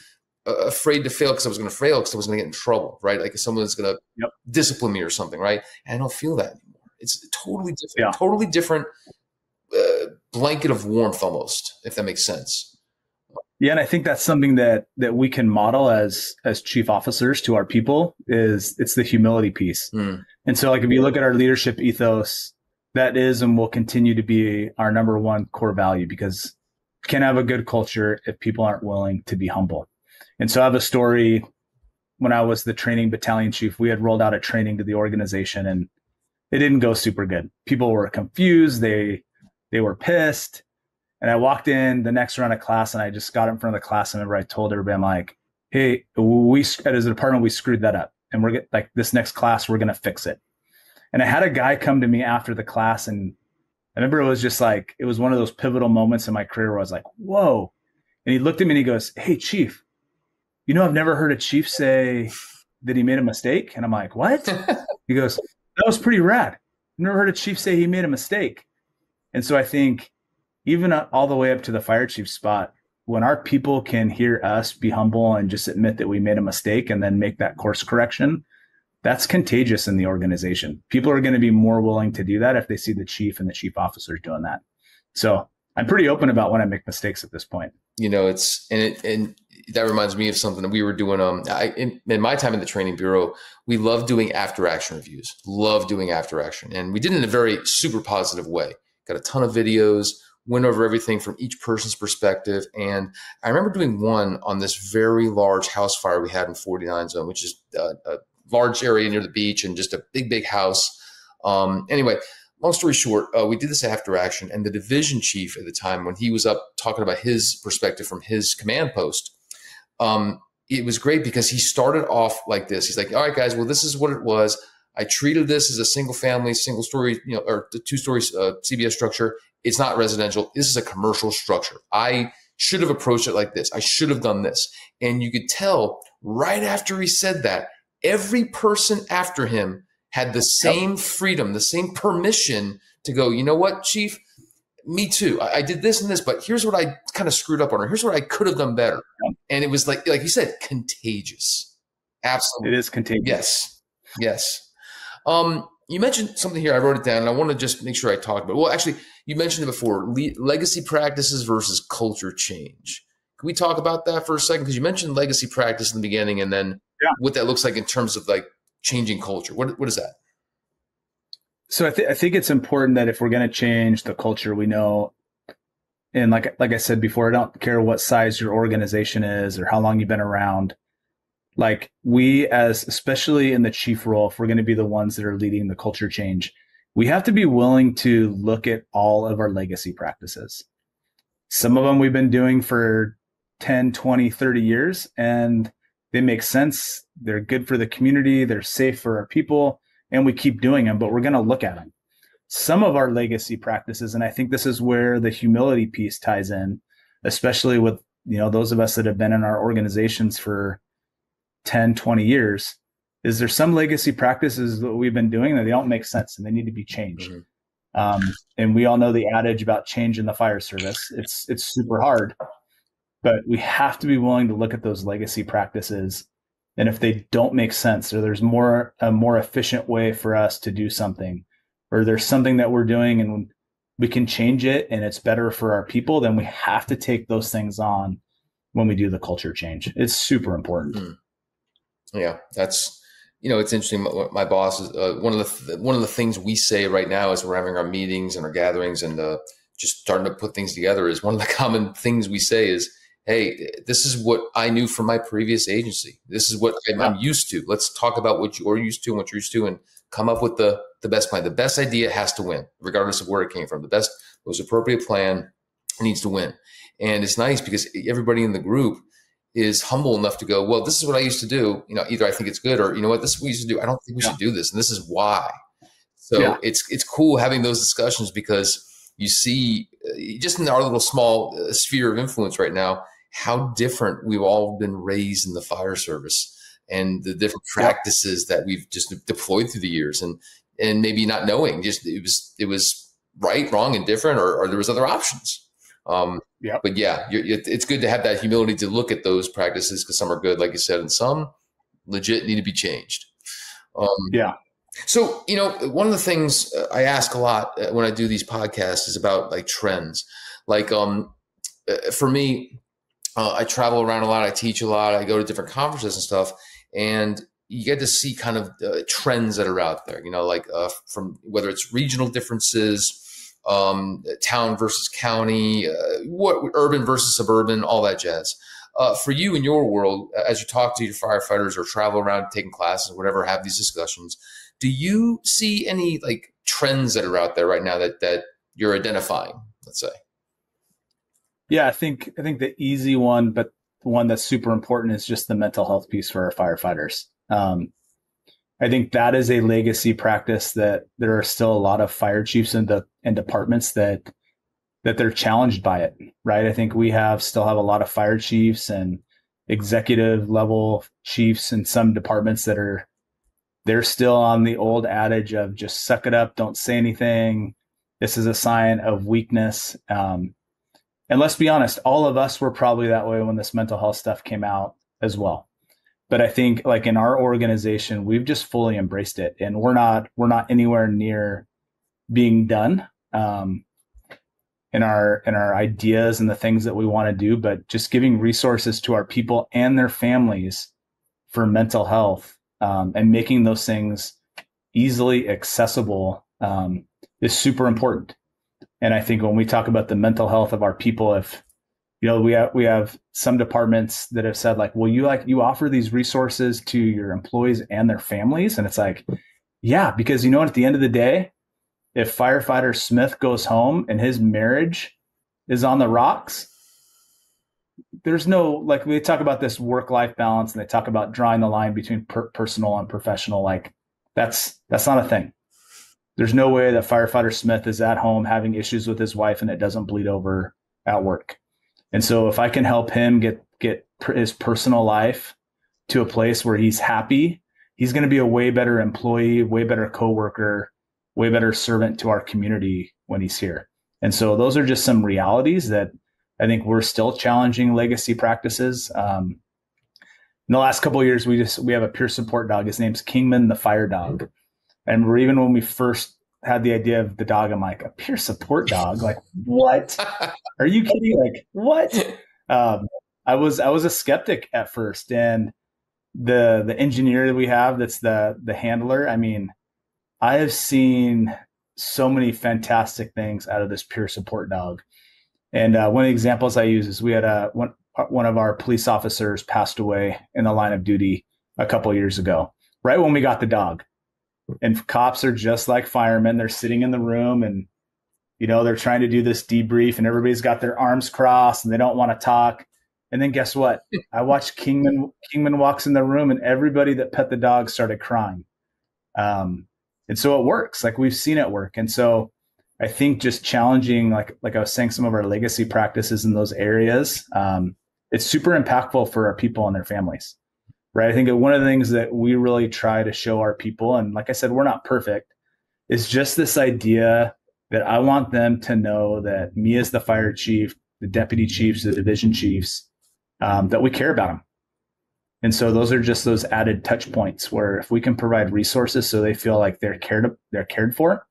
afraid to fail because I was going to fail because I was going to get in trouble, right? Like, if someone's going to discipline me or something, right? And I don't feel that anymore. It's totally different blanket of warmth almost, if that makes sense. Yeah. And I think that's something that we can model as chief officers to our people it's the humility piece. And so, like, if you look at our leadership ethos, that is and will continue to be our number one core value, because you can't have a good culture if people aren't willing to be humble. And so I have a story. When I was the training battalion chief, we had rolled out a training to the organization and it didn't go super good. People were confused. They were pissed. And I walked in the next round of class and I just got in front of the class and I told everybody, I'm like, hey, as a department, we screwed that up. And we're like, this next class, we're going to fix it. And I had a guy come to me after the class, and I remember it was just like, it was one of those pivotal moments in my career where I was like, whoa. And he looked at me and he goes, hey, chief, I've never heard a chief say that he made a mistake. And I'm like, what? He goes, that was pretty rad. I've never heard a chief say he made a mistake. And so I think even all the way up to the fire chief spot, when our people can hear us be humble and just admit that we made a mistake and then make that course correction, that's contagious in the organization. People are going to be more willing to do that if they see the chief and the chief officers doing that. So I'm pretty open about when I make mistakes at this point. And that reminds me of something that we were doing. In my time in the training bureau, we love doing after action reviews, love doing after action. And we did it in a very super positive way. Got a ton of videos, went over everything from each person's perspective. And I remember doing one on this very large house fire we had in 49 zone, which is a large area near the beach and just a big, big house. Anyway, long story short, we did this after action, and the division chief at the time, when he was up talking about his perspective from his command post, it was great because he started off like this. He's like, all right, guys, well, this is what it was. I treated this as a single family, single story, or the 2-story CBS structure. It's not residential. This is a commercial structure. I should have approached it like this. I should have done this. And you could tell right after he said that, every person after him had the same freedom, the same permission to go, you know what, Chief? Me too. I did this and this, but here's what I kind of screwed up on, or here's what I could have done better. And it was like you said, contagious. Absolutely. It is contagious. Yes. Yes. You mentioned something here. I wrote it down, and I want to just make sure I talk about it. Well, actually, you mentioned it before, legacy practices versus culture change. Can we talk about that for a second? Because you mentioned legacy practice in the beginning, and then what that looks like in terms of like changing culture. What is that? So I think it's important that if we're going to change the culture, we know, and like I said before, I don't care what size your organization is or how long you've been around. Like we, especially in the chief role, if we're going to be the ones that are leading the culture change, we have to be willing to look at all of our legacy practices. Some of them we've been doing for 10, 20, 30 years, and they make sense. They're good for the community. They're safe for our people, and we keep doing them, but we're going to look at them. Some of our legacy practices, and I think this is where the humility piece ties in, especially with, those of us that have been in our organizations for 10, 20 years, is there some legacy practices that we've been doing that they don't make sense and they need to be changed. Mm-hmm. And we all know the adage about change in the fire service. It's super hard, but we have to be willing to look at those legacy practices. And if they don't make sense, or there's a more efficient way for us to do something, or there's something that we're doing and we can change it and it's better for our people, then we have to take those things on when we do the culture change. It's super important. Mm-hmm. Yeah, that's, it's interesting. My boss is one of the things we say right now as we're having our meetings and our gatherings and just starting to put things together is one of the common things we say is, hey, this is what I knew from my previous agency. This is what I'm used to. Let's talk about what you're used to and what you're used to and come up with the best plan. The best idea has to win, regardless of where it came from. The most appropriate plan needs to win. And it's nice because everybody in the group is humble enough to go, well, this is what I used to do. Either I think it's good or, what, this is what we used to do. I don't think we should do this. And this is why. So it's cool having those discussions because you see just in our little small sphere of influence right now, how different we've all been raised in the fire service and the different practices that we've just deployed through the years and maybe not knowing just it was right, wrong, and different, or there was other options. But it's good to have that humility to look at those practices because some are good, like you said, and some legit need to be changed. So, one of the things I ask a lot when I do these podcasts is about like trends. Like, for me, I travel around a lot. I teach a lot. I go to different conferences and stuff, and you get to see kind of trends that are out there, from whether it's regional differences, town versus county, urban versus suburban, all that jazz. For you in your world, as you talk to your firefighters or travel around taking classes or whatever, have these discussions, do you see any like trends that are out there right now that you're identifying, let's say? Yeah, I think the easy one, but one that's super important is just the mental health piece for our firefighters. I think that is a legacy practice that there are still a lot of fire chiefs and departments that they're challenged by it, right? I think we still have a lot of fire chiefs and executive level chiefs in some departments they're still on the old adage of just suck it up, don't say anything. This is a sign of weakness. And let's be honest, all of us were probably that way when this mental health stuff came out as well. But I think like in our organization, we've just fully embraced it, and we're not anywhere near being done. And in our ideas and the things that we want to do, but just giving resources to our people and their families for mental health, and making those things easily accessible, is super important. And I think when we talk about the mental health of our people, if we have some departments that have said like, well, you offer these resources to your employees and their families, and it's like, yeah, because at the end of the day, if firefighter Smith goes home and his marriage is on the rocks, there's no, like, we talk about this work-life balance and they talk about drawing the line between personal and professional. Like that's not a thing. There's no way that firefighter Smith is at home having issues with his wife and it doesn't bleed over at work. And so if I can help him get his personal life to a place where he's happy, he's going to be a way better employee, way better coworker, way better servant to our community when he's here. And so those are just some realities that I think we're still challenging legacy practices. In the last couple of years, we have a peer support dog. His name's Kingman, the fire dog. And even when we first had the idea of the dog, I'm like, a peer support dog? Like, what? Are you kidding? Like, what? I was a skeptic at first. And the engineer that we have, that's the handler, I mean, I have seen so many fantastic things out of this peer support dog. And one of the examples I use is we had one of our police officers passed away in the line of duty a couple of years ago, right when we got the dog. And cops are just like firemen. They're sitting in the room and, they're trying to do this debrief and everybody's got their arms crossed and they don't want to talk. And then guess what? I watched Kingman walks in the room and everybody that pet the dog started crying. And so it works. Like we've seen it work. And so I think just challenging, like I was saying, some of our legacy practices in those areas, it's super impactful for our people and their families. Right. I think one of the things that we really try to show our people, and like I said, we're not perfect, is just this idea that I want them to know that me as the fire chief, the deputy chiefs, the division chiefs, that we care about them. And so those are just those added touch points where if we can provide resources so they feel like they're cared for,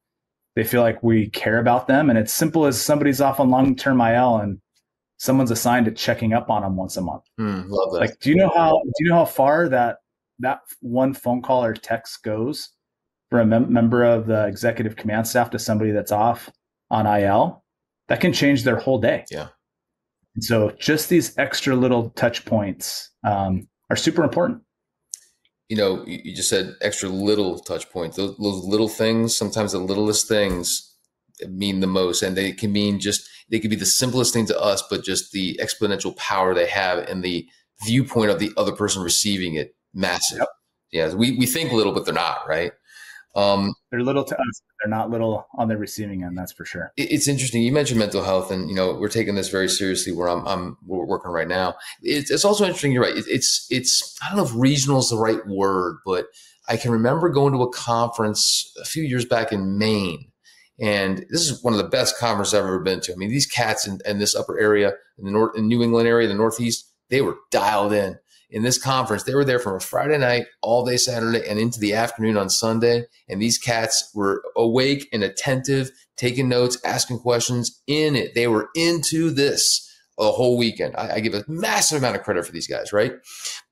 they feel like we care about them. And it's simple as somebody's off on long-term IL and someone's assigned to checking up on them once a month. Love that. Like, do you know how far that one phone call or text goes for a member of the executive command staff to somebody that's off on IL? That can change their whole day. Yeah. And so just these extra little touch points are super important. You just said extra little touch points. Those little things, sometimes the littlest things mean the most, and they can be the simplest thing to us, but just the exponential power they have and the viewpoint of the other person receiving it, massive. Yep. Yeah, we think little, but they're not, right? They're little to us, but they're not little on the receiving end. That's for sure. It's interesting. You mentioned mental health, and we're taking this very seriously. Where we're working right now. It's also interesting. You're right. It's I don't know if regional is the right word, but I can remember going to a conference a few years back in Maine. And this is one of the best conferences I've ever been to. I mean, these cats in this upper area, in New England area, the Northeast, they were dialed in. In this conference, they were there from a Friday night, all day Saturday, and into the afternoon on Sunday. And these cats were awake and attentive, taking notes, asking questions, in it. They were into this a whole weekend. I give a massive amount of credit for these guys, right?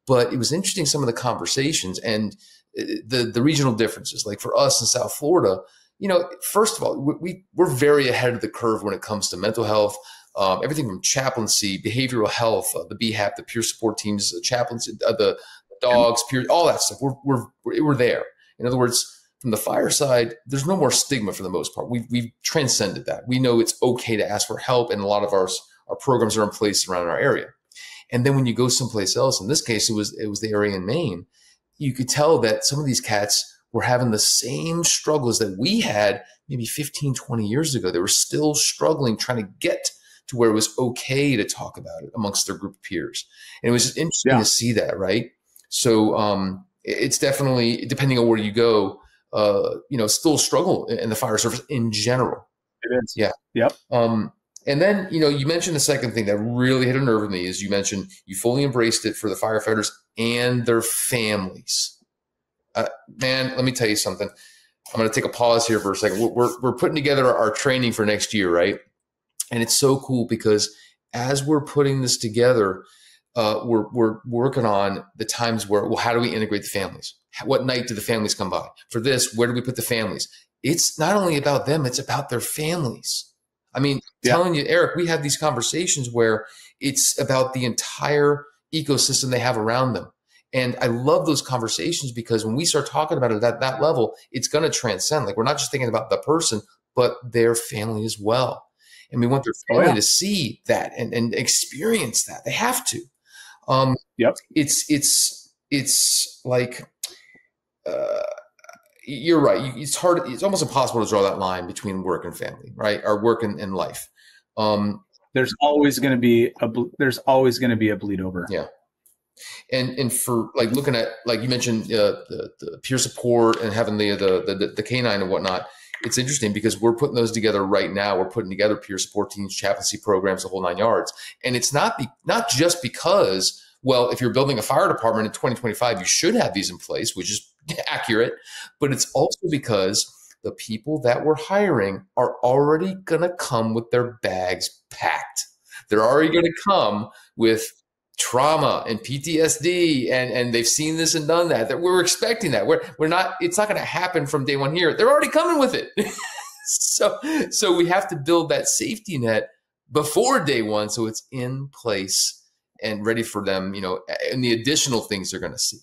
But it was interesting, some of the conversations and the regional differences. Like for us in South Florida, first of all, we're very ahead of the curve when it comes to mental health, everything from chaplaincy, behavioral health, the BHAP, the peer support teams, the chaplaincy, the dogs, peer, all that stuff. We're there. In other words, from the fire side, there's no more stigma for the most part. We've transcended that. We know it's okay to ask for help, and a lot of our programs are in place around our area. And then when you go someplace else, in this case, it was the area in Maine, you could tell that some of these cats were having the same struggles that we had maybe 15, 20 years ago. They were still struggling, trying to get to where it was okay to talk about it amongst their group of peers. And it was just interesting to see that, right? So it's definitely, depending on where you go, still a struggle in the fire service in general. It is. Yeah. Yep. And then, you mentioned the second thing that really hit a nerve with me is you mentioned you fully embraced it for the firefighters and their families. Man, let me tell you something. I'm going to take a pause here for a second. We're putting together our training for next year, right? And it's so cool because as we're putting this together, we're working on the times where, well, how do we integrate the families? What night do the families come by? For this, where do we put the families? It's not only about them, it's about their families. I mean, telling you, Eric, we have these conversations where it's about the entire ecosystem they have around them. And I love those conversations because when we start talking about it at that level, it's going to transcend. Like, we're not just thinking about the person, but their family as well. And we want their family to see that and experience that. They have to. It's like, you're right. It's hard. It's almost impossible to draw that line between work and family, right? Or work and life. There's always going to be a bleed over. Yeah. And for like looking at, like you mentioned, the peer support and having the canine and whatnot, it's interesting because we're putting those together right now. We're putting together peer support teams, chaplaincy programs, the whole 9 yards. And it's not just because, well, if you're building a fire department in 2025, you should have these in place, which is accurate. But it's also because the people that we're hiring are already going to come with their bags packed. They're already going to come with trauma and PTSD, and they've seen this and done that. That we're expecting that. We're not. It's not going to happen from day one here. They're already coming with it. So we have to build that safety net before day one, so it's in place and ready for them. And the additional things they're going to see.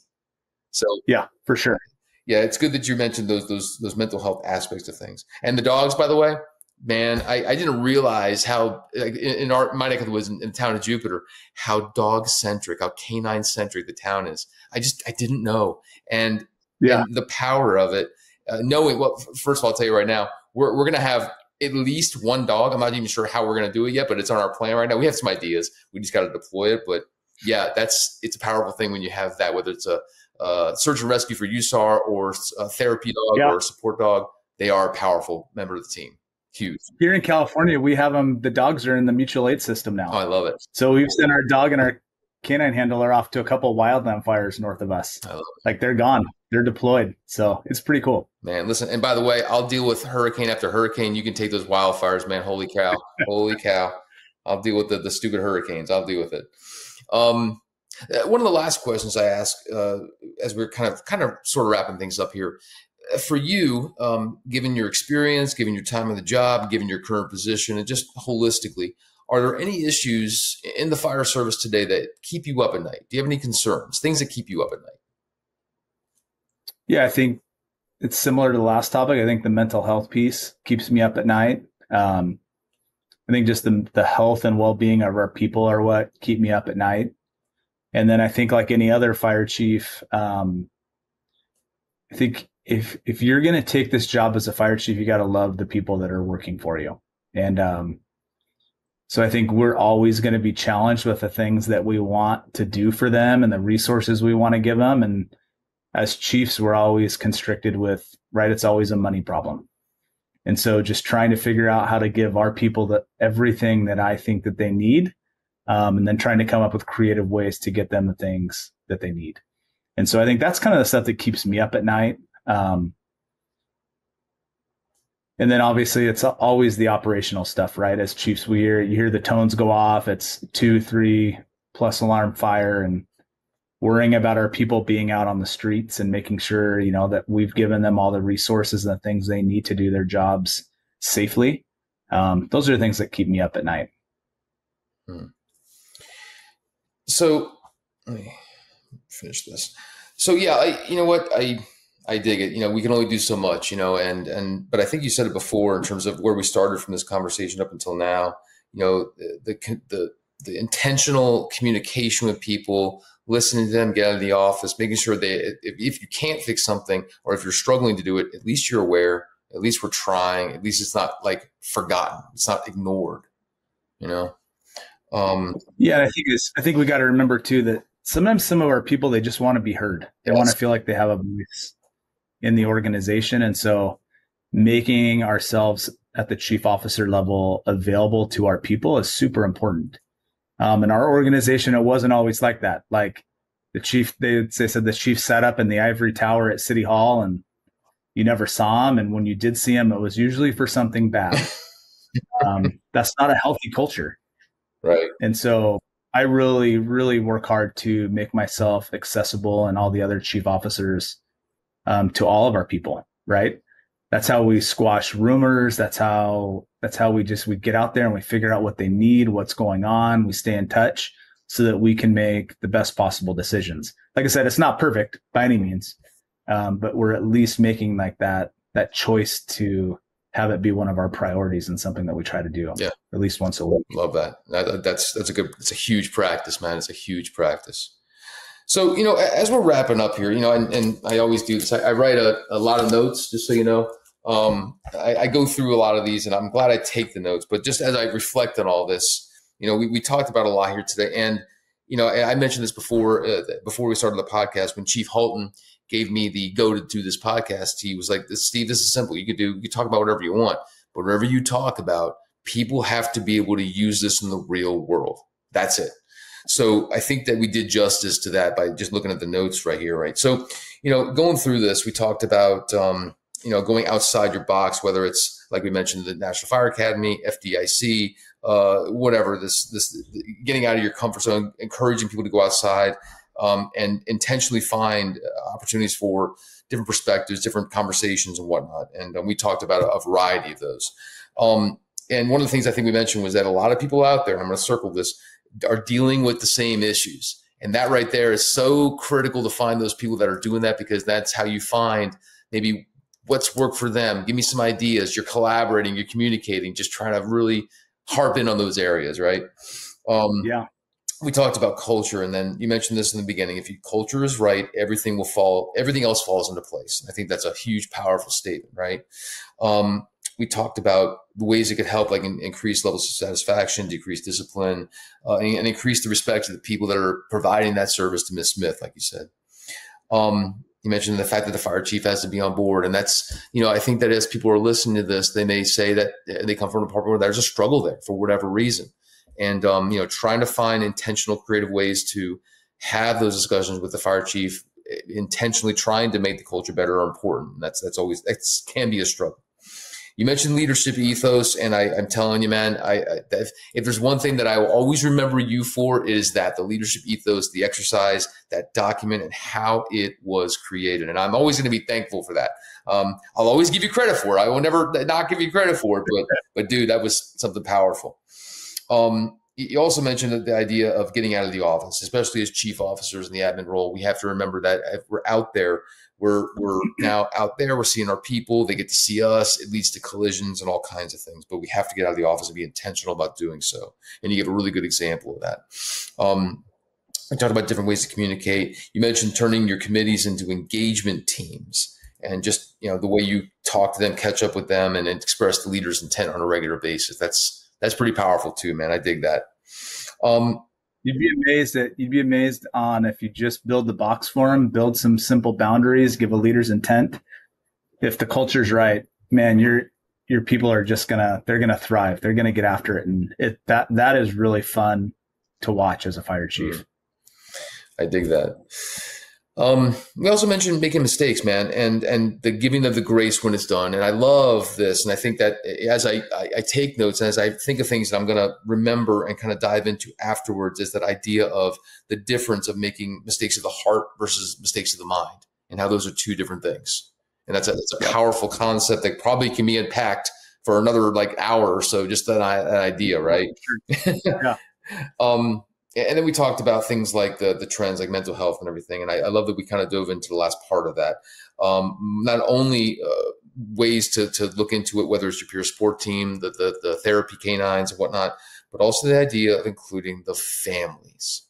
So yeah, for sure. Yeah, it's good that you mentioned those mental health aspects of things. And the dogs, by the way. Man, I didn't realize how, like, in my neck of the woods in the town of Jupiter, how dog-centric, how canine-centric the town is. I didn't know. And the power of it, knowing, well, first of all, I'll tell you right now, we're going to have at least one dog. I'm not even sure how we're going to do it yet, but it's on our plan right now. We have some ideas. We just got to deploy it. But yeah, it's a powerful thing when you have that, whether it's a search and rescue for USAR or a therapy dog or a support dog. They are a powerful member of the team. Huge. Here in California, we have them. The dogs are in the mutual aid system now. Oh, I love it. So we've sent our dog and our canine handler off to a couple of wildland fires north of us. I love it. Like, they're gone. They're deployed. So it's pretty cool. Man, listen, and by the way, I'll deal with hurricane after hurricane. You can take those wildfires, man. Holy cow. Holy cow. I'll deal with the stupid hurricanes. I'll deal with it. One of the last questions I ask as we're kind of sort of wrapping things up here. For you, given your experience, given your time on the job, given your current position, and just holistically, are there any issues in the fire service today that keep you up at night? Do you have any concerns, things that keep you up at night? Yeah, I think it's similar to the last topic. I think the mental health piece keeps me up at night. I think just the health and well-being of our people are what keep me up at night. And then I think, like any other fire chief, I think if you're going to take this job as a fire chief, you got to love the people that are working for you. And so I think we're always going to be challenged with the things that we want to do for them and the resources we want to give them. And as chiefs, we're always constricted with, right, it's always a money problem. And so just trying to figure out how to give our people everything that I think that they need, and then trying to come up with creative ways to get them the things that they need. And so I think that's kind of the stuff that keeps me up at night. And then obviously it's always the operational stuff, right? As chiefs, you hear the tones go off. It's 2, 3 plus alarm fire, and worrying about our people being out on the streets and making sure, that we've given them all the resources and the things they need to do their jobs safely. Those are the things that keep me up at night. So let me finish this. So yeah, you know what? I dig it. We can only do so much, but I think you said it before in terms of where we started from this conversation up until now, the intentional communication with people, listening to them, get out of the office, making sure if you can't fix something or if you're struggling to do it, at least you're aware, at least we're trying, at least it's not like forgotten. It's not ignored, Yeah. I think we got to remember too, that sometimes some of our people, they just want to be heard. They want to feel like they have a voice in the organization. And so making ourselves at the chief officer level available to our people is super important. In our organization, it wasn't always like that. Like the chief, they said the chief sat up in the ivory tower at City Hall and you never saw him. And when you did see him, it was usually for something bad. That's not a healthy culture. Right. And so I really, really work hard to make myself accessible and all the other chief officers to all of our people, right? That's how we squash rumors. That's how we get out there and we figure out what they need, what's going on. We stay in touch so that we can make the best possible decisions. Like I said, it's not perfect by any means, but we're at least making like that choice to have it be one of our priorities and something that we try to do at least once a week. Love that. It's a huge practice, man. It's a huge practice. So, as we're wrapping up here, and I always do this, I write a lot of notes, just so you know. I go through a lot of these and I'm glad I take the notes, but just as I reflect on all this, we talked about a lot here today. And, I mentioned this before we started the podcast, when Chief Halton gave me the go to do this podcast, he was like, Steve, this is simple. You can talk about whatever you want, but whatever you talk about, people have to be able to use this in the real world. That's it. So I think that we did justice to that by just looking at the notes right here, right? So, going through this, we talked about, going outside your box, whether it's, like we mentioned, the National Fire Academy, FDIC, whatever, this getting out of your comfort zone, encouraging people to go outside, and intentionally find opportunities for different perspectives, different conversations and whatnot. And we talked about a variety of those. And one of the things I think we mentioned was that a lot of people out there, and I'm going to circle this, are dealing with the same issues. And that right there is so critical, to find those people that are doing that, because that's how you find maybe what's worked for them. Give me some ideas. You're collaborating, you're communicating, just trying to really harp in on those areas, right? We talked about culture, and then you mentioned this in the beginning. If your culture is right, everything else falls into place. I think that's a huge, powerful statement, right? We talked about the ways it could help, like increase levels of satisfaction, decrease discipline, and increase the respect of the people that are providing that service to Ms. Smith, like you said. You mentioned the fact that the fire chief has to be on board. And that's, I think that as people are listening to this, they may say that they come from a department where there's a struggle there for whatever reason. And, trying to find intentional, creative ways to have those discussions with the fire chief, intentionally trying to make the culture better, are important. That can be a struggle. You mentioned leadership ethos, and I'm telling you, man, if there's one thing that I will always remember you for, is that the leadership ethos, the exercise, that document, and how it was created. And I'm always going to be thankful for that. I'll always give you credit for it. I will never not give you credit for it, but dude, that was something powerful. You also mentioned the idea of getting out of the office, especially as chief officers in the admin role. We have to remember that if we're out there, we're now out there, we're seeing our people, they get to see us, it leads to collisions and all kinds of things, but we have to get out of the office and be intentional about doing so. And you give a really good example of that. I talked about different ways to communicate. You mentioned turning your committees into engagement teams, and just, the way you talk to them, catch up with them, and express the leader's intent on a regular basis. That's pretty powerful too, man. I dig that. You'd be amazed on, if you just build the box for them, build some simple boundaries, give a leader's intent. If the culture's right, man, your people are just they're gonna thrive. They're gonna get after it, and that is really fun to watch as a fire chief. I dig that. We also mentioned making mistakes, man, and the giving of the grace when it's done. And I love this. And I think that as I take notes, and as I think of things that I'm going to remember and kind of dive into afterwards, is that idea of the difference of making mistakes of the heart versus mistakes of the mind, and how those are two different things. And that's a powerful concept that probably can be unpacked for another hour or so, just that idea, right? Yeah. And then we talked about things like the trends, like mental health and everything. And I love that we kind of dove into the last part of that. Not only ways to look into it, whether it's your peer sport team, the therapy canines and whatnot, but also the idea of including the families.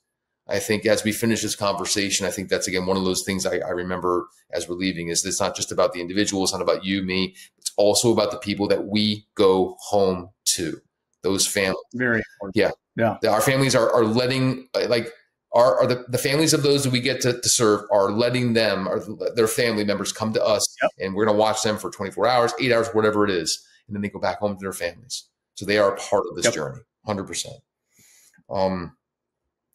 I think as we finish this conversation, I think that's, again, one of those things I remember as we're leaving, is it's not just about the individual. It's not about you, me. It's also about the people that we go home to, those families. Very important. Yeah. Yeah. Our families are letting, the families of those that we get to serve are letting them, or their family members, come to us. Yep. And we're going to watch them for 24 hours, 8 hours, whatever it is. And then they go back home to their families. So they are a part of this journey, 100%.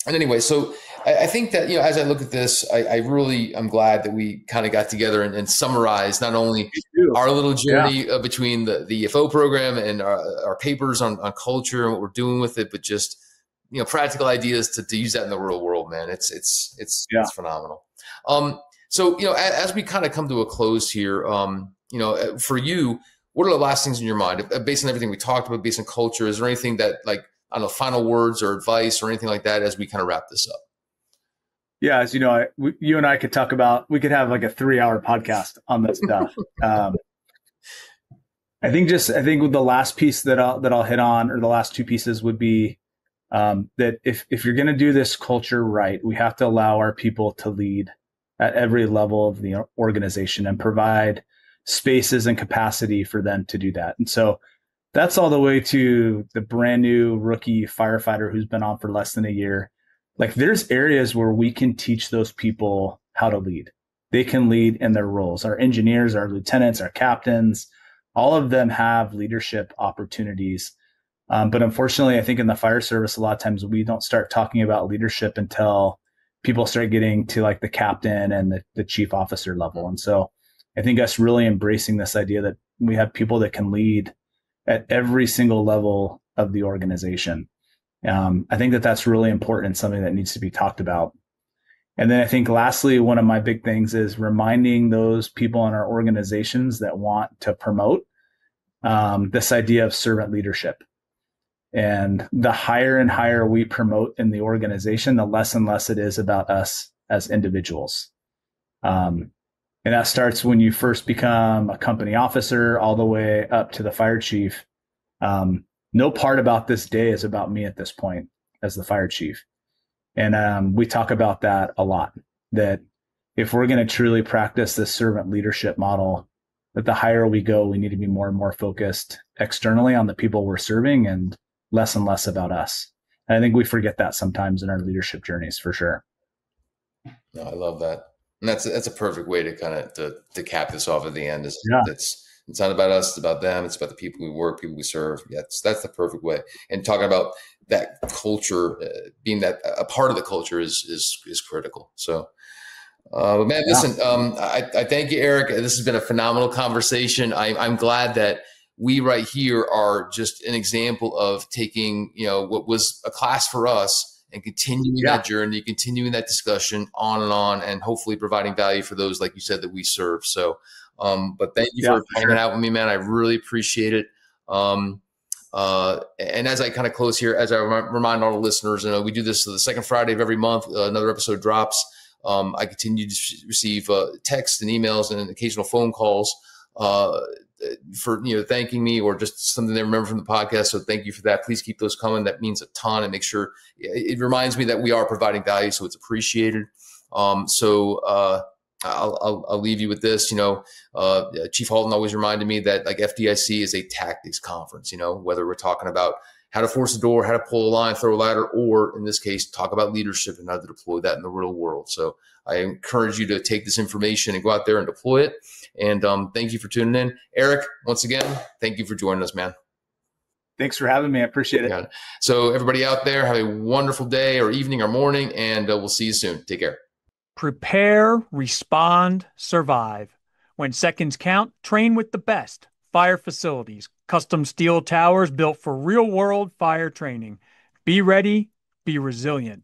And anyway, so I think that, as I look at this, I'm glad that we kind of got together and summarized not only our little Yeah. journey between the EFO program and our papers on culture and what we're doing with it, but just, practical ideas to use that in the real world, man. It's phenomenal. So, as we kind of come to a close here, for you, what are the last things in your mind based on everything we talked about, based on culture? Is there anything that, like, I don't know, final words or advice or anything like that as we kind of wrap this up? Yeah, as you know, you and I could talk about. We could have like a 3-hour podcast on this stuff. I think with the last piece that I'll hit on, or the last two pieces, would be that if you're going to do this culture right, we have to allow our people to lead at every level of the organization and provide spaces and capacity for them to do that. And so that's all the way to the brand new rookie firefighter who's been on for less than a year. Like, there's areas where we can teach those people how to lead. They can lead in their roles. Our engineers, our lieutenants, our captains, all of them have leadership opportunities. But unfortunately, I think in the fire service, a lot of times we don't start talking about leadership until people start getting to like the captain and the chief officer level. And so I think us really embracing this idea that we have people that can lead at every single level of the organization. I think that's really important, something that needs to be talked about. And then I think lastly, one of my big things is reminding those people in our organizations that want to promote this idea of servant leadership. And the higher and higher we promote in the organization, the less and less it is about us as individuals. And that starts when you first become a company officer all the way up to the fire chief. No part about this day is about me at this point as the fire chief. And we talk about that a lot, that if we're going to truly practice this servant leadership model, that the higher we go, we need to be more and more focused externally on the people we're serving and less about us. And I think we forget that sometimes in our leadership journeys, for sure. No, I love that. And that's a perfect way to kind of to cap this off at the end. It's not about us, it's about them. It's about the people we work, people we serve. Yeah, that's the perfect way. And talking about that culture, being that a part of the culture is critical. So, but man, listen, I thank you, Eric. This has been a phenomenal conversation. I'm glad that we right here are just an example of taking, what was a class for us and continuing that journey, continuing that discussion on, and hopefully providing value for those, like you said, that we serve. So, but thank you for hanging out with me, man. I really appreciate it. And as I kind of close here, as I remind all the listeners, we do this the second Friday of every month. Another episode drops. I continue to receive texts and emails and occasional phone calls for thanking me or just something they remember from the podcast. So thank you for that. Please keep those coming. That means a ton, and make sure it reminds me that we are providing value, so it's appreciated. I'll leave you with this. Chief Halton always reminded me that, like, FDIC is a tactics conference. Whether we're talking about how to force a door, how to pull a line, throw a ladder, or in this case, talk about leadership and how to deploy that in the real world. So I encourage you to take this information and go out there and deploy it. And thank you for tuning in. Eric, once again, thank you for joining us, man. Thanks for having me. I appreciate it. Yeah. So everybody out there, have a wonderful day or evening or morning, and we'll see you soon. Take care. Prepare, respond, survive. When seconds count, train with the best. Fire facilities, custom steel towers built for real-world fire training. Be ready, be resilient.